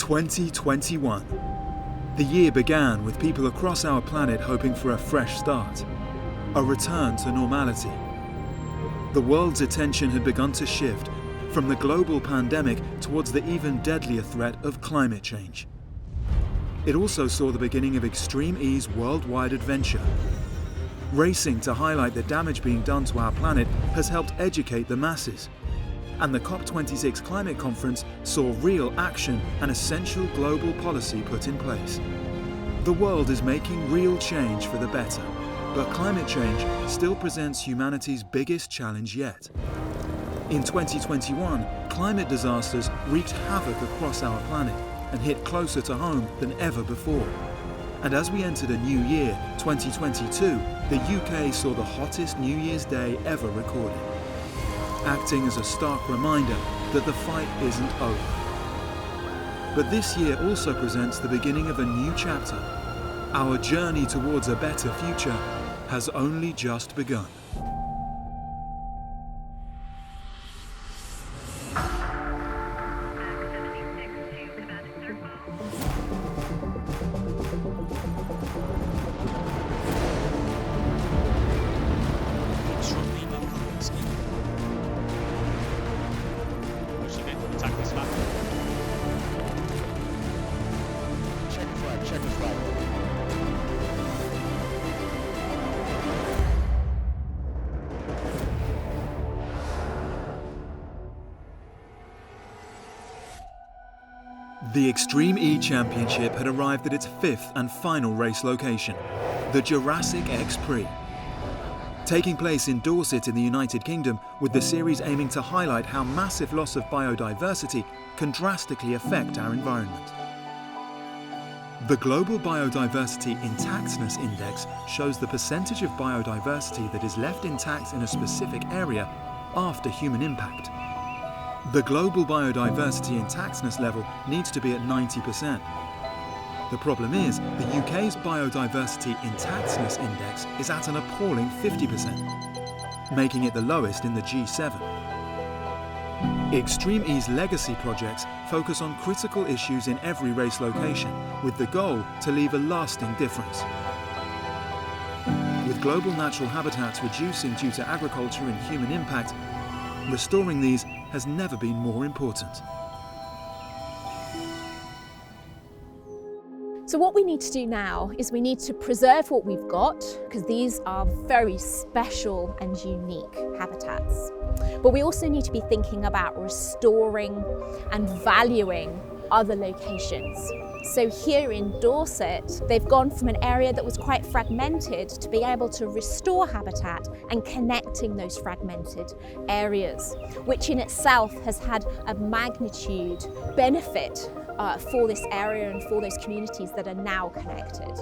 2021. The year began with people across our planet hoping for a fresh start, a return to normality. The world's attention had begun to shift from the global pandemic towards the even deadlier threat of climate change. It also saw the beginning of Extreme E's worldwide adventure. Racing to highlight the damage being done to our planet has helped educate the masses. And the COP26 climate conference saw real action and essential global policy put in place. The world is making real change for the better, but climate change still presents humanity's biggest challenge yet. In 2021, climate disasters wreaked havoc across our planet and hit closer to home than ever before. And as we entered a new year, 2022, the UK saw the hottest New Year's Day ever recorded, acting as a stark reminder that the fight isn't over. But this year also presents the beginning of a new chapter. Our journey towards a better future has only just begun. The Extreme E Championship had arrived at its fifth and final race location, the Jurassic X Prix. Taking place in Dorset in the United Kingdom, with the series aiming to highlight how massive loss of biodiversity can drastically affect our environment. The Global Biodiversity Intactness Index shows the percentage of biodiversity that is left intact in a specific area after human impact. The global biodiversity intactness level needs to be at 90%. The problem is, the UK's biodiversity intactness index is at an appalling 50%, making it the lowest in the G7. Extreme E's legacy projects focus on critical issues in every race location, with the goal to leave a lasting difference. With global natural habitats reducing due to agriculture and human impact, restoring these has never been more important. So what we need to do now is we need to preserve what we've got, because these are very special and unique habitats. But we also need to be thinking about restoring and valuing other locations. So here in Dorset, they've gone from an area that was quite fragmented to be able to restore habitat and connecting those fragmented areas, which in itself has had a magnitude benefit for this area and for those communities that are now connected.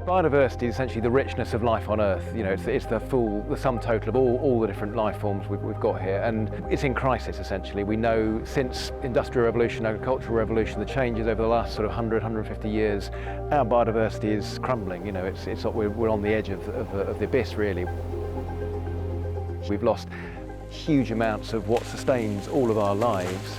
Biodiversity is essentially the richness of life on Earth. You know, it's the sum total of all the different life forms we've got here, and it's in crisis essentially. We know since Industrial Revolution, Agricultural Revolution, the changes over the last sort of 100, 150 years, our biodiversity is crumbling. You know, it's we're on the edge of the abyss really. We've lost huge amounts of what sustains all of our lives.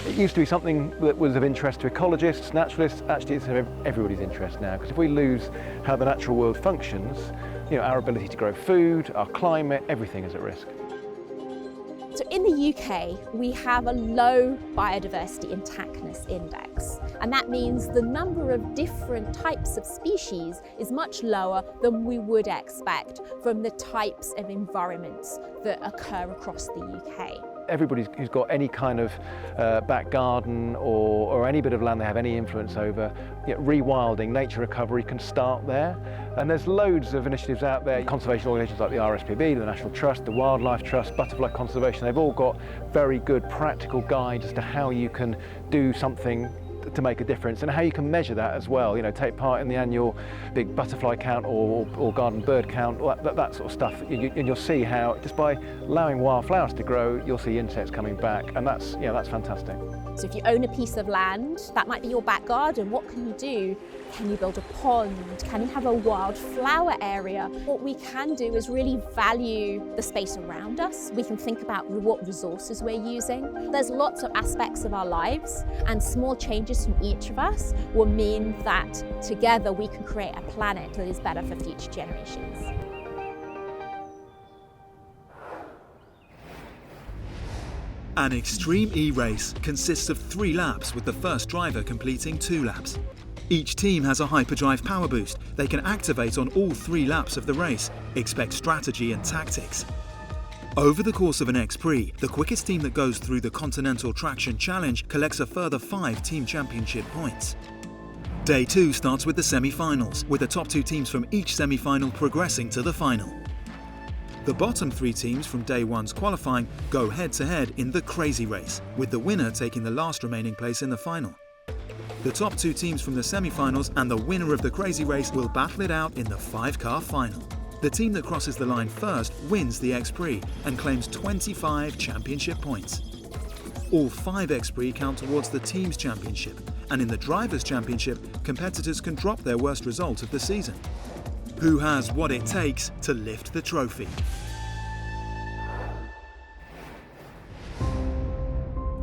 It used to be something that was of interest to ecologists, naturalists. Actually, it's of everybody's interest now, because if we lose how the natural world functions, you know, our ability to grow food, our climate, everything is at risk. So in the UK, we have a low biodiversity intactness index, and that means the number of different types of species is much lower than we would expect from the types of environments that occur across the UK. Everybody who's got any kind of back garden or any bit of land they have any influence over, you know, rewilding, nature recovery can start there. And there's loads of initiatives out there. Conservation organisations like the RSPB, the National Trust, the Wildlife Trust, Butterfly Conservation, they've all got very good practical guides as to how you can do something to make a difference and how you can measure that as well. You know, take part in the annual big butterfly count or garden bird count, that sort of stuff. And you'll see how just by allowing wildflowers to grow, you'll see insects coming back, and that's fantastic. So if you own a piece of land, that might be your back garden. What can you do? Can you build a pond? Can you have a wildflower area? What we can do is really value the space around us. We can think about what resources we're using. There's lots of aspects of our lives, and small changes from each of us will mean that together we can create a planet that is better for future generations. An Extreme E-race consists of 3 laps, with the first driver completing 2 laps. Each team has a hyperdrive power boost they can activate on all 3 laps of the race. Expect strategy and tactics. Over the course of an X-Prix, the quickest team that goes through the Continental Traction Challenge collects a further 5 team championship points. Day 2 starts with the semi-finals, with the top 2 teams from each semi-final progressing to the final. The bottom 3 teams from Day 1's qualifying go head-to-head in the Crazy Race, with the winner taking the last remaining place in the final. The top 2 teams from the semi-finals and the winner of the Crazy Race will battle it out in the 5-car final. The team that crosses the line first wins the X-Prix and claims 25 championship points. All 5 X-Prix count towards the team's championship, and in the Drivers' Championship, competitors can drop their worst result of the season. Who has what it takes to lift the trophy?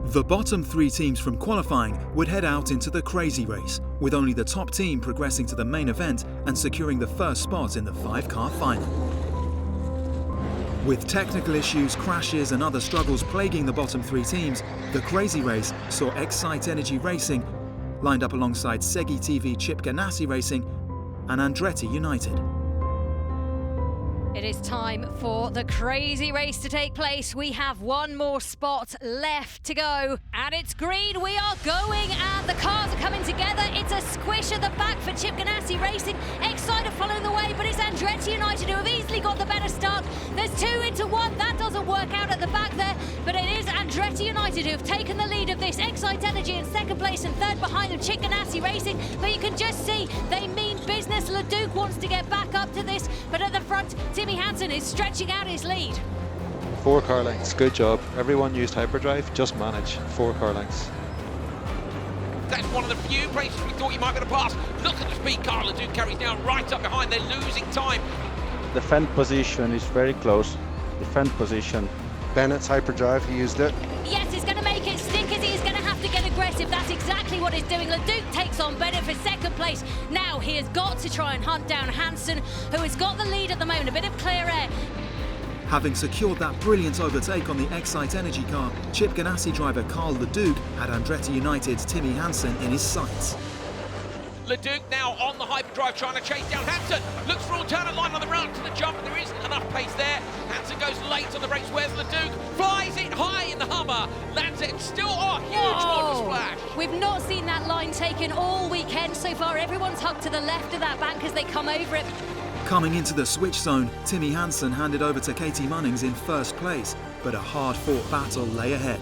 The bottom 3 teams from qualifying would head out into the Crazy Race, with only the top team progressing to the main event and securing the first spot in the 5-car final. With technical issues, crashes and other struggles plaguing the bottom 3 teams, the Crazy Race saw Excite Energy Racing lined up alongside Segi TV Chip Ganassi Racing and Andretti United. It is time for the Crazy Race to take place. We have one more spot left to go, and it's green. We are going, and the cars are coming together. It's a squish at the back for Chip Ganassi Racing. Excite are following the way, but it's Andretti United who have easily got the better start. There's 2 into 1. That doesn't work out at the back there, but it is Andretti United who have taken the lead of this. Excite Energy in second place, and third behind them Chip Ganassi Racing. But you can just see they mean business. Leduc wants to get back up to this, but at the front, Timmy Hansen is stretching out his lead. 4 car lengths, good job. Everyone used hyperdrive, just manage. 4 car lengths. That's one of the few places we thought you might be able to pass. Look at the speed car Leduc carries now right up behind. They're losing time. The fend position is very close. The fend position. Bennett's hyperdrive, he used it. Yes, he's going to make it stick as he's going to have to get aggressive. That's exactly what he's doing. Leduc takes on Bennett for second place. Now he has got to try and hunt down Hansen, who has got the lead at the moment. A bit of clear air. Having secured that brilliant overtake on the Excite Energy car, Chip Ganassi driver Carl Leduc had Andretti United's Timmy Hansen in his sights. Leduc now on the hyperdrive trying to chase down Hansen. Looks for alternate line on the run to the jump, but there isn't enough pace there. Hansen goes late on the brakes. Where's Leduc? Flies it high in the Hummer. Lands it. Still, huge model splash. We've not seen that line taken all weekend so far. Everyone's hugged to the left of that bank as they come over it. Coming into the switch zone, Timmy Hansen handed over to Katie Munnings in first place, but a hard-fought battle lay ahead.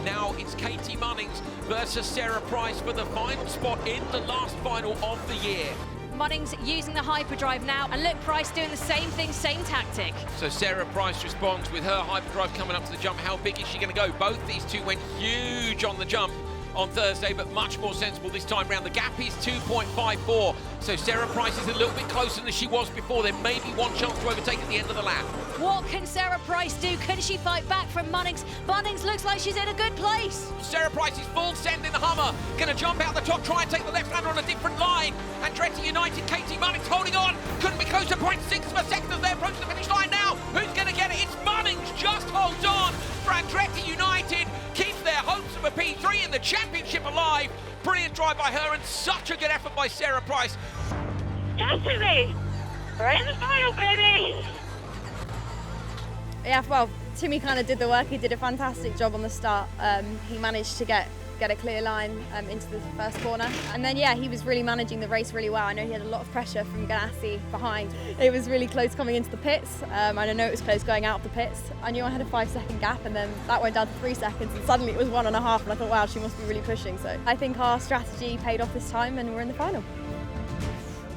Now it's Katie Munnings versus Sarah Price for the final spot in the last final of the year. Munnings using the hyperdrive now, and look, Price doing the same thing, same tactic. So Sarah Price responds with her hyperdrive coming up to the jump. How big is she going to go? Both these two went huge on the jump on Thursday, but much more sensible this time round. The gap is 2.54, so Sarah Price is a little bit closer than she was before. There may be one chance to overtake at the end of the lap. What can Sarah Price do? Can she fight back from Munnings? Munnings looks like she's in a good place. Sarah Price is full send in the Hummer, going to jump out the top, try and take the left-hander on a different line. Andretti United, Katie Munnings holding on, couldn't be closer, 0.6 of a second as they approach the finish line now. Who's going to get it? It's Munnings, just holds on for Andretti United, keeps their hopes of a P3 in the championship alive. Brilliant drive by her and such a good effort by Sarah Price. Yesterday, we're in the final, baby! Yeah, well, Timmy kind of did the work. He did a fantastic job on the start. He managed to get a clear line into the first corner. And then, yeah, he was really managing the race really well. I know he had a lot of pressure from Ganassi behind. It was really close coming into the pits. And I know it was close going out of the pits. I knew I had a 5-second gap, and then that went down to 3 seconds. And suddenly it was 1.5. And I thought, wow, she must be really pushing. So I think our strategy paid off this time, and we're in the final.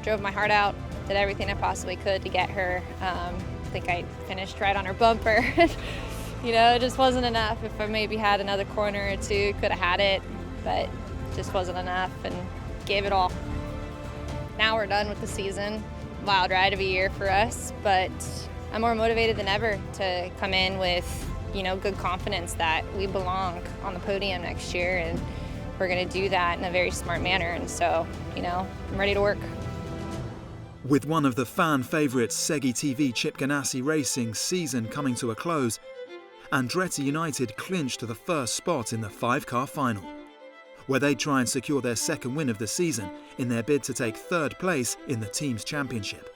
Drove my heart out, did everything I possibly could to get her. I think I finished right on her bumper. You know, it just wasn't enough. If I maybe had another corner or two, could have had it, but just wasn't enough and gave it all. Now we're done with the season. Wild ride of a year for us, but I'm more motivated than ever to come in with, you know, good confidence that we belong on the podium next year, and we're going to do that in a very smart manner. And so, you know, I'm ready to work. With one of the fan favourites Segi TV Chip Ganassi Racing's season coming to a close, Andretti United clinched the first spot in the 5-car final, where they try and secure their second win of the season in their bid to take third place in the team's championship.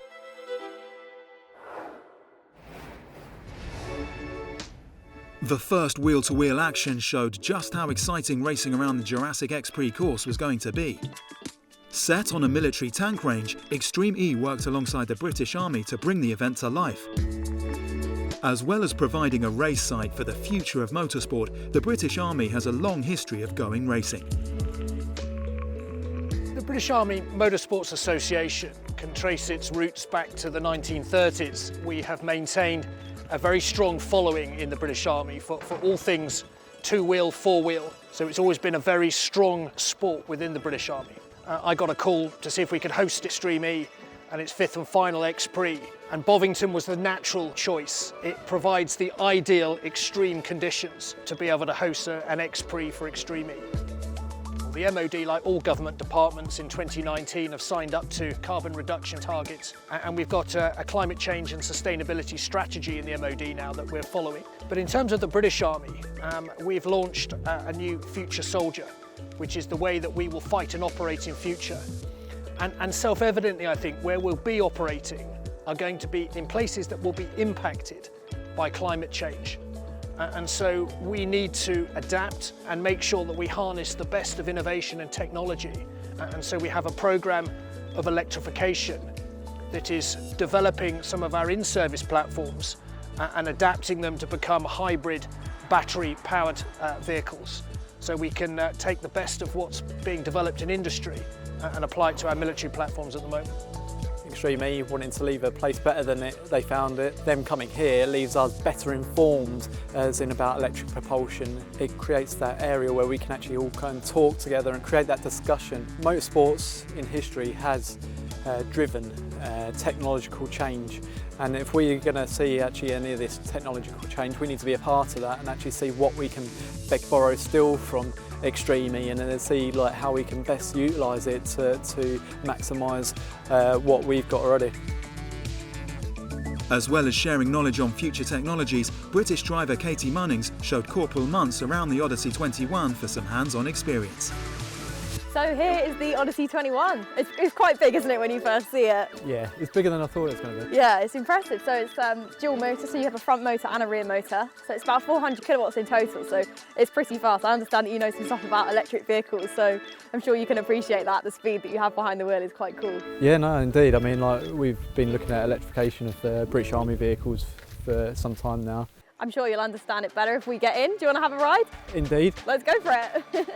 The first wheel-to-wheel action showed just how exciting racing around the Jurassic X-Prix course was going to be. Set on a military tank range, Extreme E worked alongside the British Army to bring the event to life. As well as providing a race site for the future of motorsport, the British Army has a long history of going racing. The British Army Motorsports Association can trace its roots back to the 1930s. We have maintained a very strong following in the British Army for all things two-wheel, four-wheel. So it's always been a very strong sport within the British Army. I got a call to see if we could host Extreme E and its fifth and final X-Prix, and Bovington was the natural choice. It provides the ideal extreme conditions to be able to host an X-Prix for Extreme E. The MOD, like all government departments in 2019, have signed up to carbon reduction targets, and we've got a climate change and sustainability strategy in the MOD now that we're following. But in terms of the British Army, we've launched a new Future Soldier, which is the way that we will fight and operate in future. And self-evidently, I think, where we'll be operating are going to be in places that will be impacted by climate change. And so we need to adapt and make sure that we harness the best of innovation and technology. And so we have a program of electrification that is developing some of our in-service platforms and adapting them to become hybrid battery-powered vehicles. So we can take the best of what's being developed in industry and apply it to our military platforms at the moment. Extreme E wanting to leave a place better than they found it. Them coming here leaves us better informed as in about electric propulsion. It creates that area where we can actually all kind of talk together and create that discussion. Motorsports in history has driven technological change, and if we're going to see actually any of this technological change, we need to be a part of that and actually see what we can borrow still from Extreme E, and then see like how we can best utilise it to maximise what we've got already. As well as sharing knowledge on future technologies, British driver Katie Munnings showed Corporal Muntz around the Odyssey 21 for some hands-on experience. So here is the Odyssey 21. It's quite big, isn't it, when you first see it? Yeah, it's bigger than I thought it was going to be. Yeah, it's impressive. So it's dual motor, so you have a front motor and a rear motor. So it's about 400 kilowatts in total, so it's pretty fast. I understand that you know some stuff about electric vehicles, so I'm sure you can appreciate that. The speed that you have behind the wheel is quite cool. Yeah, no, indeed. I mean, like we've been looking at electrification of the British Army vehicles for some time now. I'm sure you'll understand it better if we get in. Do you want to have a ride? Indeed. Let's go for it.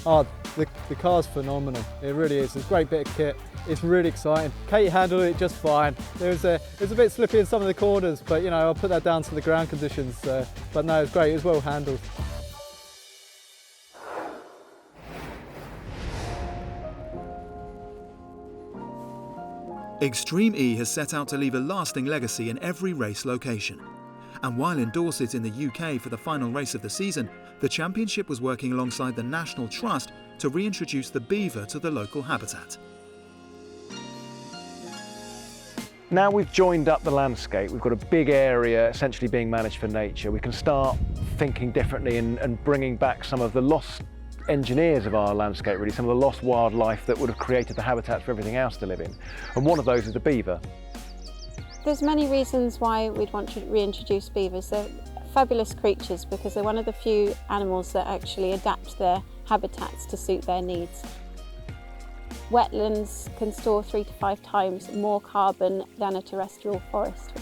Oh, the car's phenomenal. It really is. It's a great bit of kit. It's really exciting. Kate handled it just fine. It was a bit slippy in some of the corners, but you know, I'll put that down to the ground conditions. But no, it's great. It was well handled. Extreme E has set out to leave a lasting legacy in every race location. And while in Dorset in the UK for the final race of the season, the championship was working alongside the National Trust to reintroduce the beaver to the local habitat. Now we've joined up the landscape, we've got a big area essentially being managed for nature. We can start thinking differently and bringing back some of the lost engineers of our landscape, really, some of the lost wildlife that would have created the habitat for everything else to live in. And one of those is the beaver. There's many reasons why we'd want to reintroduce beavers. They're fabulous creatures because they're one of the few animals that actually adapt their habitats to suit their needs. Wetlands can store 3 to 5 times more carbon than a terrestrial forest.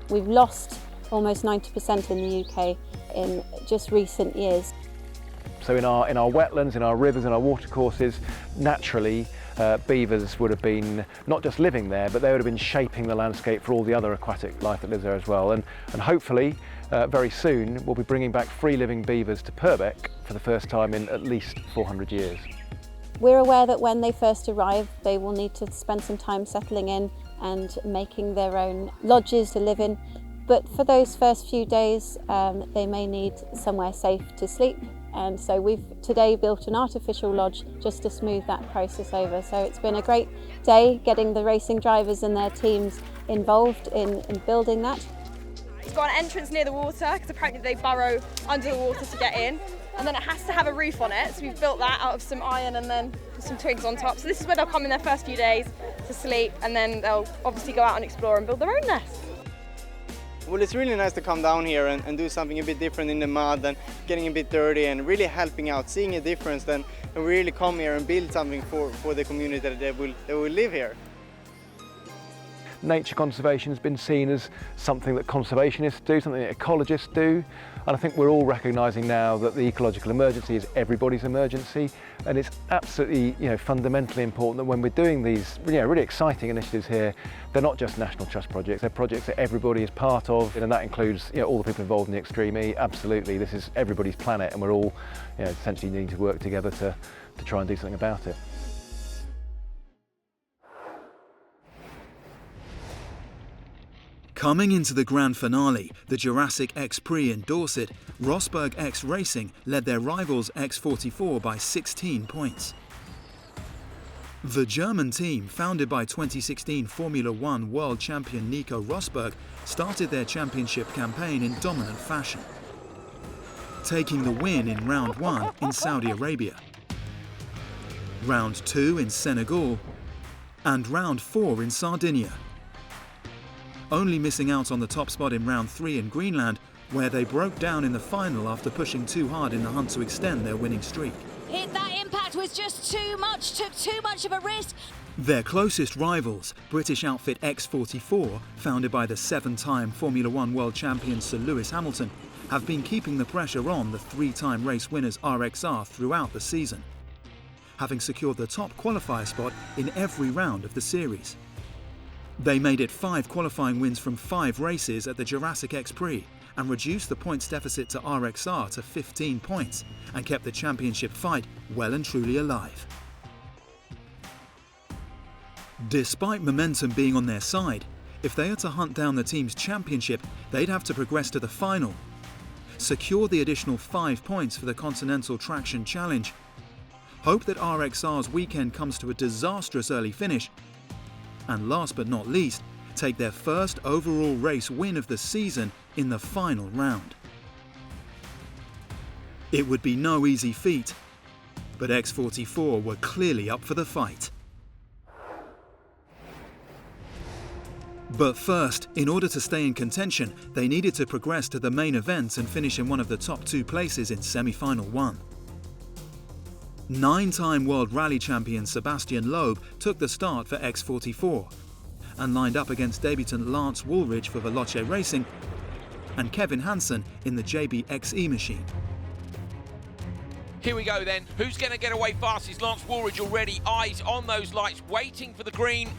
We've lost almost 90% in the UK in just recent years. So in our wetlands, in our rivers, in our watercourses, naturally beavers would have been not just living there, but they would have been shaping the landscape for all the other aquatic life that lives there as well. And hopefully, very soon, we'll be bringing back free-living beavers to Purbeck for the first time in at least 400 years. We're aware that when they first arrive, they will need to spend some time settling in and making their own lodges to live in. But for those first few days, they may need somewhere safe to sleep. And so we've today built an artificial lodge just to smooth that process over. So it's been a great day getting the racing drivers and their teams involved in building that. It's got an entrance near the water because apparently they burrow under the water to get in. And then it has to have a roof on it. So we've built that out of some iron and then some twigs on top. So this is where they'll come in their first few days to sleep, and then they'll obviously go out and explore and build their own nest. Well, it's really nice to come down here and do something a bit different in the mud and getting a bit dirty and really helping out, seeing a difference, and really come here and build something for the community that will live here. Nature conservation has been seen as something that conservationists do, something that ecologists do, and I think we're all recognising now that the ecological emergency is everybody's emergency, and it's absolutely fundamentally important that when we're doing these really exciting initiatives here, they're not just National Trust projects, they're projects that everybody is part of, and that includes all the people involved in the Extreme E. Absolutely, this is everybody's planet, and we're all essentially needing to work together to try and do something about it. Coming into the grand finale, the Jurassic X Prix in Dorset, Rosberg X Racing led their rivals X44 by 16 points. The German team, founded by 2016 Formula One world champion Nico Rosberg, started their championship campaign in dominant fashion, taking the win in round 1 in Saudi Arabia, round 2 in Senegal, and round 4 in Sardinia, only missing out on the top spot in round 3 in Greenland, where they broke down in the final after pushing too hard in the hunt to extend their winning streak. That impact was just too much, took too much of a risk. Their closest rivals, British outfit X44, founded by the 7-time Formula One world champion Sir Lewis Hamilton, have been keeping the pressure on the 3-time race winners RXR throughout the season, having secured the top qualifier spot in every round of the series. They made it 5 qualifying wins from 5 races at the Jurassic X Prix and reduced the points deficit to RXR to 15 points and kept the championship fight well and truly alive. Despite momentum being on their side, if they are to hunt down the team's championship, they'd have to progress to the final, secure the additional 5 points for the Continental Traction Challenge, hope that RXR's weekend comes to a disastrous early finish, and last but not least, take their first overall race win of the season in the final round. It would be no easy feat, but X44 were clearly up for the fight. But first, in order to stay in contention, they needed to progress to the main event and finish in one of the top 2 places in semi-final 1. 9-time World Rally champion Sebastian Loeb took the start for X44 and lined up against debutant Lance Woolridge for Veloce Racing and Kevin Hansen in the JB XE machine. Here we go then. Who's going to get away fastest? Lance Woolridge already, eyes on those lights, waiting for the green.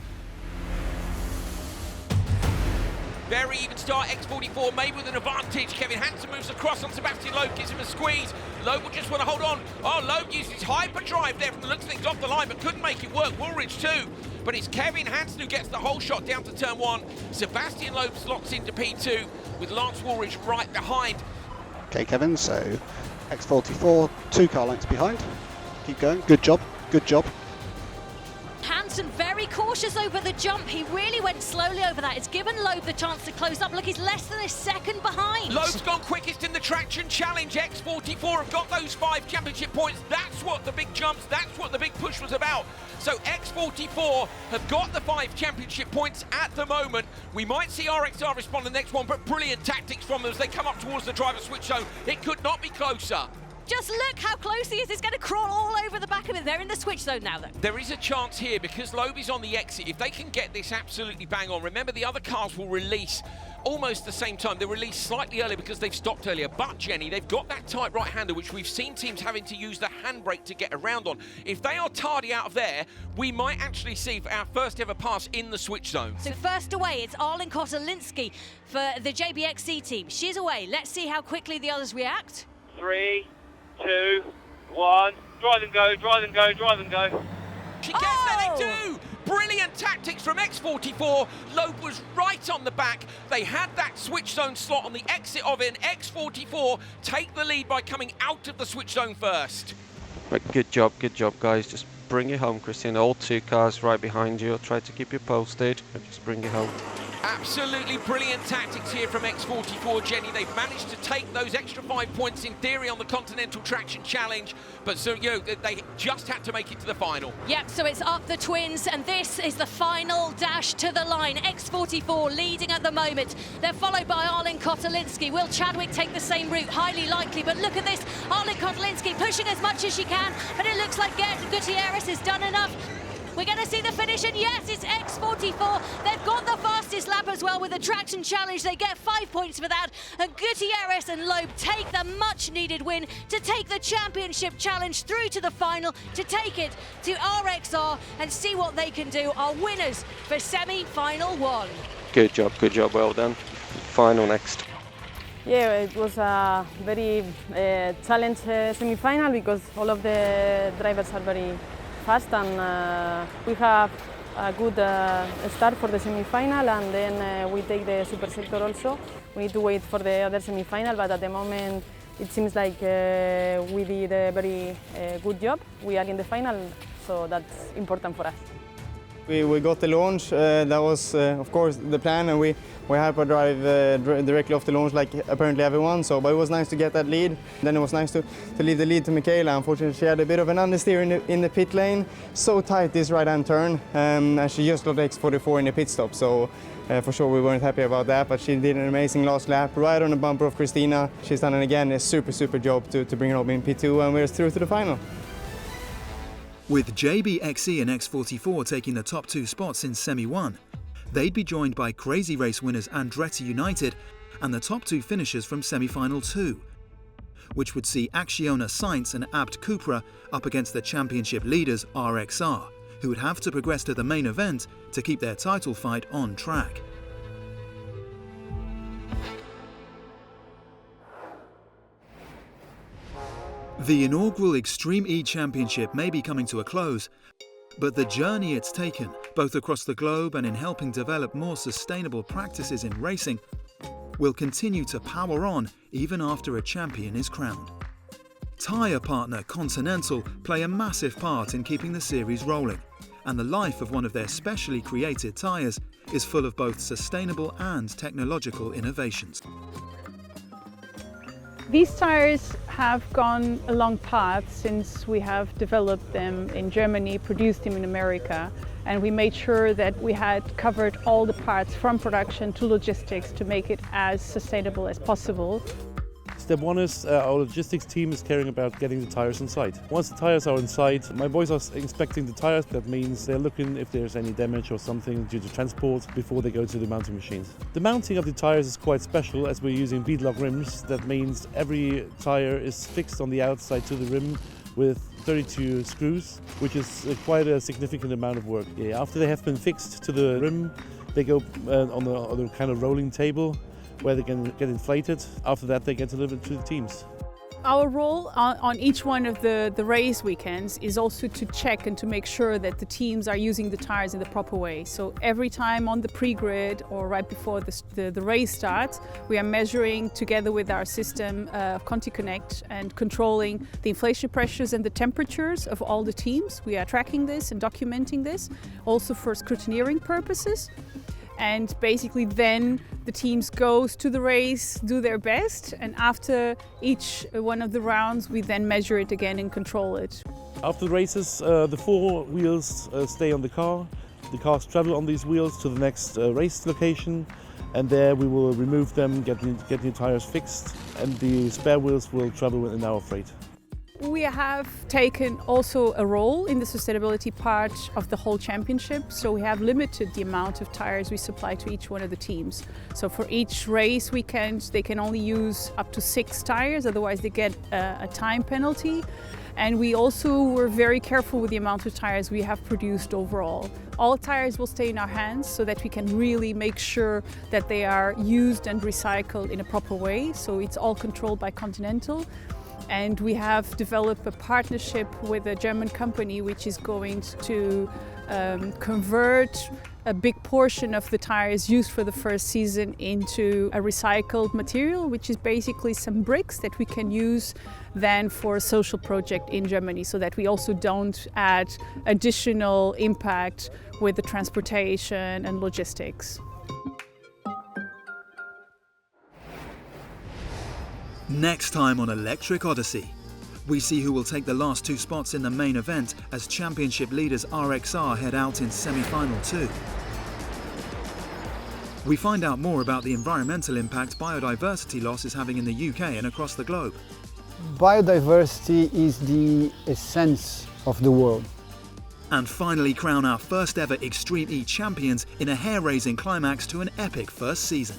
Very even start, X44 maybe with an advantage. Kevin Hansen moves across on Sebastian Loeb, gives him a squeeze. Loeb will just want to hold on. Oh, Loeb uses his hyperdrive there from the looks of things off the line, but couldn't make it work. Woolridge too. But it's Kevin Hansen who gets the whole shot down to turn 1. Sebastian Loeb slots into P2 with Lance Woolridge right behind. Okay, Kevin, so X44, 2 car lengths behind. Keep going, good job, good job. Hansen very cautious over the jump. He really went slowly over that. It's given Loeb the chance to close up. Look, he's less than a second behind. Loeb's gone quickest in the traction challenge. X44 have got those 5 championship points. That's what the big jumps, that's what the big push was about. So X44 have got the 5 championship points at the moment. We might see RXR respond to the next one, but brilliant tactics from them as they come up towards the driver switch zone. It could not be closer. Just look how close he is. He's going to crawl all over the back of it. They're in the switch zone now, though. There is a chance here because Loeb is on the exit. If they can get this absolutely bang on, remember the other cars will release almost the same time. They released slightly earlier because they've stopped earlier. But, Jenny, they've got that tight right-hander, which we've seen teams having to use the handbrake to get around on. If they are tardy out of there, we might actually see our first ever pass in the switch zone. So first away, it's Arlen Kotelinski for the JBXC team. She's away. Let's see how quickly the others react. 3, 2, 1. Drive and go, drive and go, drive and go. She gets there, they do! Brilliant tactics from X44. Loeb was right on the back. They had that switch zone slot on the exit of it, and X44 take the lead by coming out of the switch zone first. Right, good job, guys. Just bring it home, Christian. All 2 cars right behind you. I'll try to keep you posted, but just bring it home. Absolutely brilliant tactics here from X44, Jenny. They've managed to take those extra 5 points in theory on the Continental Traction Challenge, but so they just had to make it to the final. Yep, so it's up the twins, and this is the final dash to the line. X44 leading at the moment. They're followed by Arlen Kotelinski. Will Chadwick take the same route? Highly likely, but look at this. Arlen Kotelinski pushing as much as she can, but it looks like Gutierrez has done enough. We're going to see the finish, and yes, it's X44. They've got the fastest lap as well with the Traction Challenge. They get 5 points for that, and Gutierrez and Loeb take the much-needed win to take the Championship Challenge through to the final, to take it to RXR and see what they can do. Our winners for semi-final 1. Good job, well done. Final next. Yeah, it was a very challenging semi-final because all of the drivers are very fast, and we have a good start for the semi-final, and then we take the super sector also. We need to wait for the other semi-final, but at the moment it seems like we did a very good job. We are in the final, so that's important for us. We got the launch, that was of course the plan, and we hyperdrive directly off the launch like apparently everyone, but it was nice to get that lead. Then it was nice to leave the lead to Michaela. Unfortunately she had a bit of an understeer in the pit lane, so tight this right-hand turn, and she just got X44 in the pit stop, so for sure we weren't happy about that, but she did an amazing last lap right on the bumper of Christina. She's done again a super job to bring her up in P2, and we're through to the final. With JBXE and X44 taking the top 2 spots in Semi-1, they'd be joined by Crazy Race winners Andretti United and the top 2 finishers from Semi-Final 2, which would see Acciona Sainz and Abt Cupra up against the championship leaders RXR, who would have to progress to the main event to keep their title fight on track. The inaugural Extreme E Championship may be coming to a close, but the journey it's taken, both across the globe and in helping develop more sustainable practices in racing, will continue to power on even after a champion is crowned. Tyre partner Continental play a massive part in keeping the series rolling, and the life of one of their specially created tyres is full of both sustainable and technological innovations. These tyres have gone a long path since we have developed them in Germany, produced them in America, and we made sure that we had covered all the parts from production to logistics to make it as sustainable as possible. Step one is our logistics team is caring about getting the tires on site. Once the tires are on site, my boys are inspecting the tires. That means they're looking if there's any damage or something due to transport before they go to the mounting machines. The mounting of the tires is quite special as we're using beadlock rims. That means every tire is fixed on the outside to the rim with 32 screws, which is quite a significant amount of work. Yeah, after they have been fixed to the rim, they go on the kind of rolling table where they can get inflated. After that, they get delivered to the teams. Our role on each one of the race weekends is also to check and to make sure that the teams are using the tires in the proper way. So every time on the pre-grid or right before the race starts, we are measuring together with our system Conti Connect and controlling the inflation pressures and the temperatures of all the teams. We are tracking this and documenting this, also for scrutineering purposes. And basically then the teams goes to the race, do their best, and after each one of the rounds we then measure it again and control it. After the races, the 4 wheels stay on the car. The cars travel on these wheels to the next race location, and there we will remove them, get new tires fixed, and the spare wheels will travel in our freight. We have taken also a role in the sustainability part of the whole championship. So we have limited the amount of tires we supply to each one of the teams. So for each race weekend, they can only use up to 6 tires, otherwise they get a time penalty. And we also were very careful with the amount of tires we have produced overall. All tires will stay in our hands so that we can really make sure that they are used and recycled in a proper way. So it's all controlled by Continental. And we have developed a partnership with a German company which is going to convert a big portion of the tires used for the first season into a recycled material, which is basically some bricks that we can use then for a social project in Germany, so that we also don't add additional impact with the transportation and logistics. Next time on Electric Odyssey, we see who will take the last 2 spots in the main event as championship leaders RXR head out in semi-final 2. We find out more about the environmental impact biodiversity loss is having in the UK and across the globe. Biodiversity is the essence of the world. And finally crown our first ever Extreme E champions in a hair-raising climax to an epic first season.